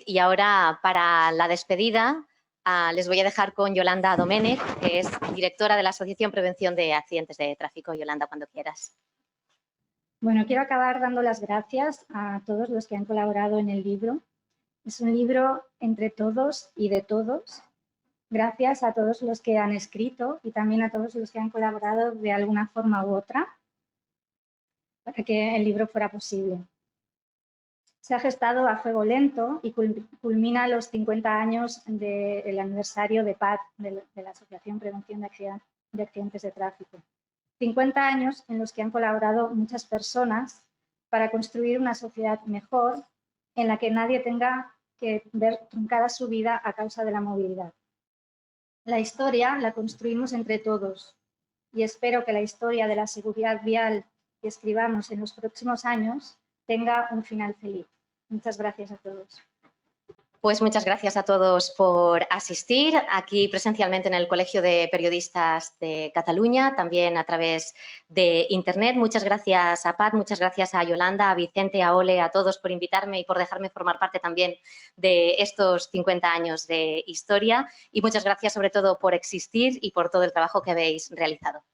y ahora para la despedida les voy a dejar con Yolanda Domènech, que es directora de la Asociación Prevención de Accidentes de Tráfico. Yolanda, cuando quieras. Bueno, quiero acabar dando las gracias a todos los que han colaborado en el libro. Es un libro entre todos y de todos. Gracias a todos los que han escrito y también a todos los que han colaborado de alguna forma u otra para que el libro fuera posible. Se ha gestado a fuego lento y culmina los 50 años del aniversario de PAT, de la Asociación Prevención de Accidentes de Tráfico. 50 años en los que han colaborado muchas personas para construir una sociedad mejor en la que nadie tenga que ver truncada su vida a causa de la movilidad. La historia la construimos entre todos y espero que la historia de la seguridad vial que escribamos en los próximos años tenga un final feliz. Muchas gracias a todos. Pues muchas gracias a todos por asistir aquí presencialmente en el Colegio de Periodistas de Cataluña, también a través de Internet. Muchas gracias a Pat, muchas gracias a Yolanda, a Vicente, a Ole, a todos por invitarme y por dejarme formar parte también de estos 50 años de historia. Y muchas gracias sobre todo por existir y por todo el trabajo que habéis realizado.